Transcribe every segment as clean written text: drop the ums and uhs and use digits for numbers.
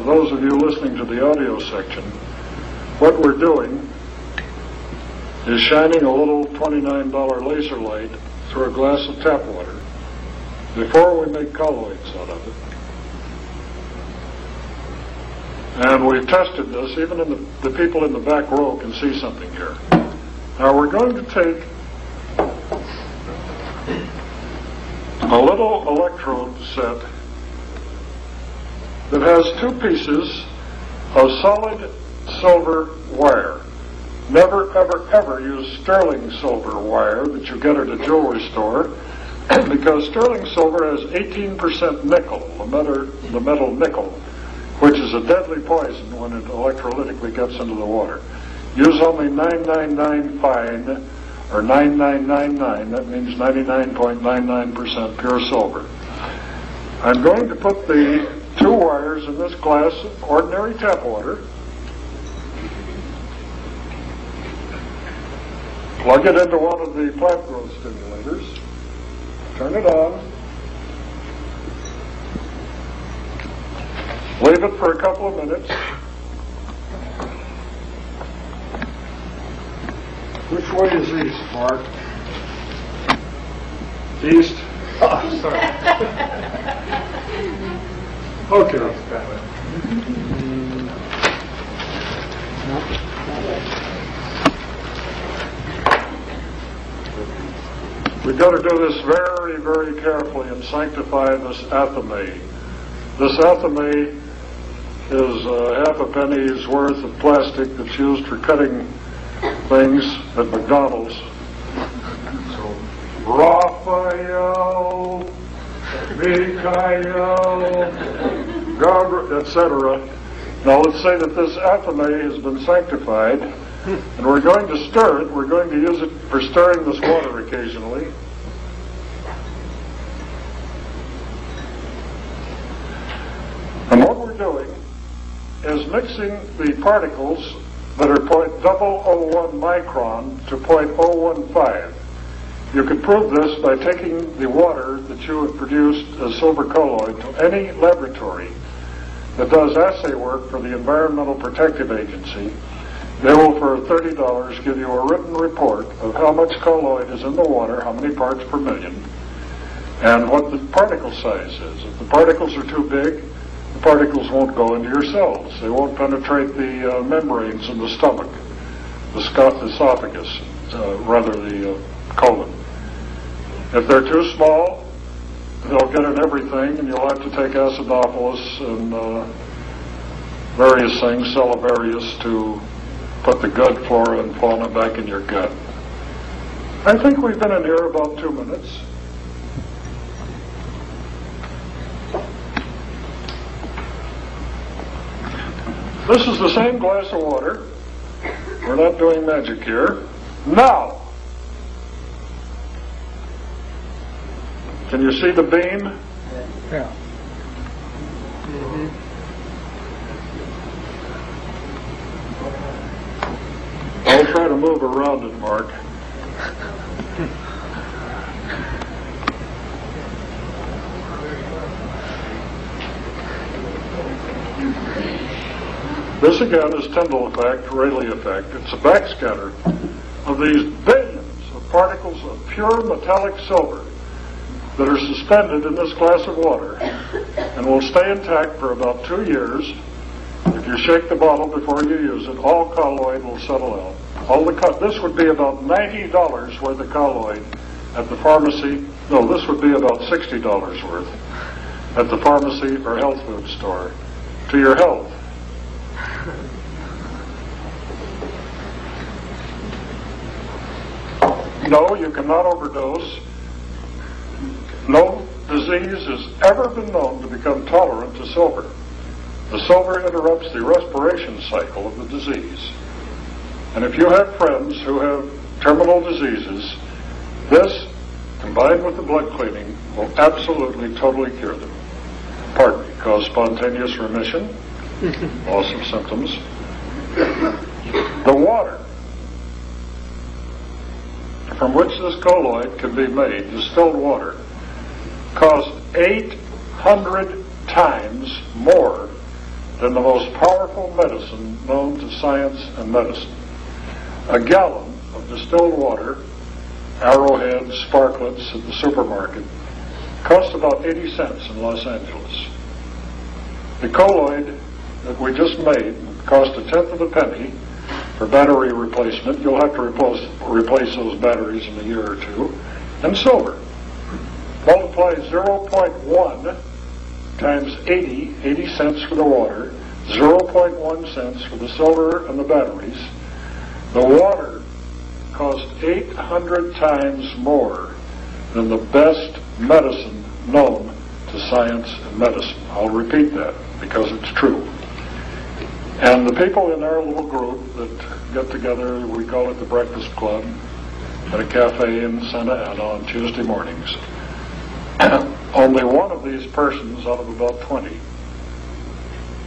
for those of you listening to the audio section, what we're doing is shining a little $29 laser light through a glass of tap water before we make colloids out of it. And we've tested this. Even the people in the back row can see something here. Now we're going to take a little electrode set that has two pieces of solid silver wire. Never, ever, ever use sterling silver wire that you get at a jewelry store because sterling silver has 18% nickel, the metal nickel, which is a deadly poison when it electrolytically gets into the water. Use only 999 fine, or 9999, that means 99.99% pure silver. I'm going to put the two wires in this glass of ordinary tap water, plug it into one of the plant growth stimulators, turn it on, leave it for a couple of minutes. Which way is east, Mark? East? Oh, sorry. Okay. We've got to do this very, very carefully and sanctify this athame. This athame is half a penny's worth of plastic that's used for cutting things at McDonald's. So, Raphael, Mikhail, Gabriel, etc. Now let's say that this athame has been sanctified, and we're going to stir it. We're going to use it for stirring this water occasionally. And what we're doing is mixing the particles that are 0.001 micron to 0.015. You can prove this by taking the water that you have produced as silver colloid to any laboratory that does assay work for the Environmental Protective Agency. They will, for $30, give you a written report of how much colloid is in the water, how many parts per million, and what the particle size is. If the particles are too big, the particles won't go into your cells. They won't penetrate the membranes in the stomach, the esophagus, the colon. If they're too small, they'll get in everything, and you'll have to take acidophilus and various things, salivarius, to put the good flora and fauna back in your gut. I think we've been in here about 2 minutes. This is the same glass of water. We're not doing magic here. Now, can you see the beam? Yeah. I'll try to move around it, Mark. This again is Tyndall effect, Rayleigh effect. It's a backscatter of these billions of particles of pure metallic silver that are suspended in this glass of water and will stay intact for about 2 years. If you shake the bottle before you use it, all colloid will settle out. This would be about $90 worth of colloid at the pharmacy. No, this would be about $60 worth at the pharmacy or health food store. To your health. No, you cannot overdose. No disease has ever been known to become tolerant to silver. The silver interrupts the respiration cycle of the disease. And if you have friends who have terminal diseases, this, combined with the blood cleaning, will absolutely, totally cure them. Pardon me, cause spontaneous remission, loss of symptoms. The water from which this colloid can be made, distilled water, costs 800 times more than the most powerful medicine known to science and medicine. A gallon of distilled water, Arrowhead, Sparklets at the supermarket, costs about 80 cents in Los Angeles. The colloid that we just made cost a tenth of a penny for battery replacement. You'll have to replace those batteries in a year or two. And silver. Multiply 0.1 times 80 cents for the water, 0.1 cents for the silver and the batteries. The water costs 800 times more than the best medicine known to science and medicine. I'll repeat that because it's true. And the people in our little group that get together, we call it the Breakfast Club, at a cafe in Santa Ana on Tuesday mornings. Only one of these persons out of about 20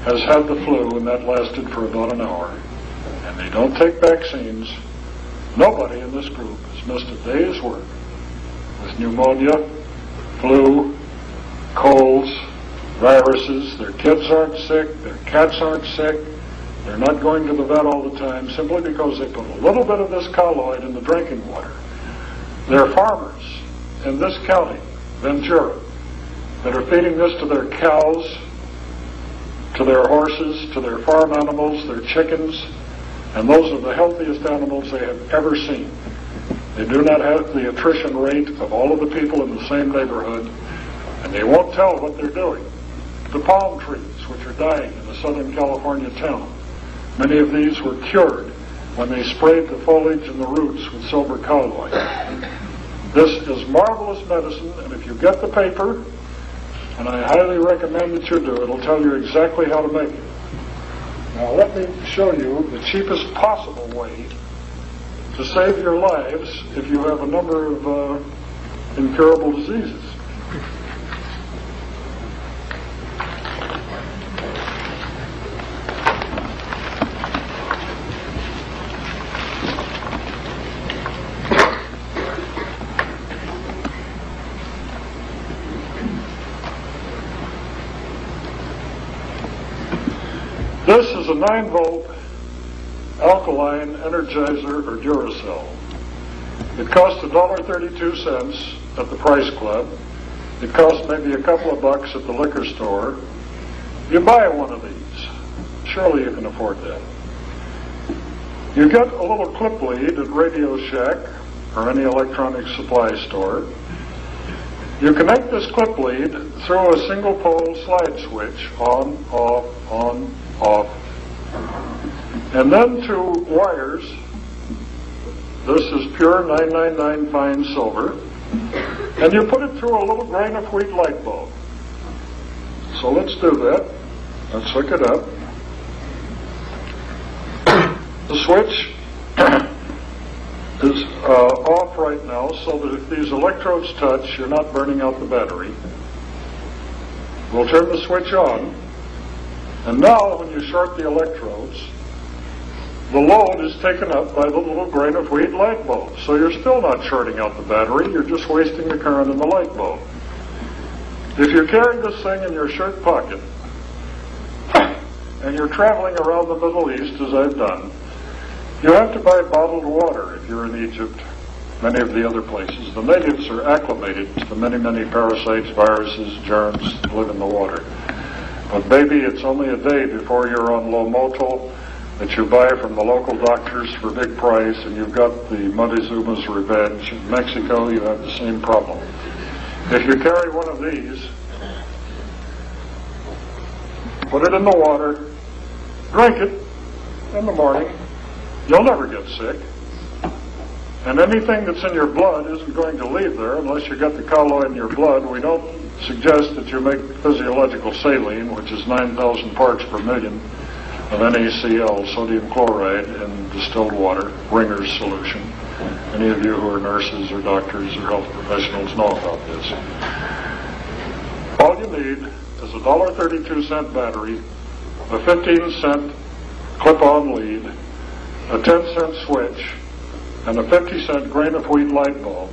has had the flu, and that lasted for about an hour. And they don't take vaccines. Nobody in this group has missed a day's work with pneumonia, flu, colds, viruses. Their kids aren't sick, their cats aren't sick. They're not going to the vet all the time simply because they put a little bit of this colloid in the drinking water. There are farmers in this county, Ventura, that are feeding this to their cows, to their horses, to their farm animals, their chickens, and those are the healthiest animals they have ever seen. They do not have the attrition rate of all of the people in the same neighborhood, and they won't tell what they're doing. The palm trees, which are dying in a Southern California town, many of these were cured when they sprayed the foliage and the roots with silver colloid. This is marvelous medicine, and if you get the paper, and I highly recommend that you do, it'll tell you exactly how to make it. Now let me show you the cheapest possible way to save your lives if you have a number of incurable diseases. This is a 9-volt alkaline energizer or Duracell. It costs $1.32 at the Price Club. It costs maybe a couple of bucks at the liquor store. You buy one of these. Surely you can afford that. You get a little clip lead at Radio Shack or any electronic supply store. You connect this clip lead through a single pole slide switch, on, off, and then to wires. This is pure 999 fine silver, and you put it through a little grain of wheat light bulb. So let's do that. Let's hook it up. The switch is off right now, so that if these electrodes touch, you're not burning out the battery. We'll turn the switch on, and now when you short the electrodes, the load is taken up by the little grain of wheat light bulb. So you're still not shorting out the battery, you're just wasting the current in the light bulb. If you carry this thing in your shirt pocket, and you're traveling around the Middle East, as I've done, you have to buy bottled water if you're in Egypt, many of the other places. The natives are acclimated to the many, many parasites, viruses, germs that live in the water. But baby, it's only a day before you're on Lomotil that you buy from the local doctors for big price, and you've got the Montezuma's revenge. In Mexico, you have the same problem. If you carry one of these, put it in the water, drink it in the morning, you'll never get sick. And anything that's in your blood isn't going to leave there unless you get the colloid in your blood. We don't suggest that you make physiological saline, which is 9,000 parts per million of NaCl, sodium chloride, in distilled water, Ringer's solution. Any of you who are nurses or doctors or health professionals know about this. All you need is a $1.32 battery, a 15-cent clip-on lead, a 10-cent switch, and a 50-cent grain of wheat light bulb.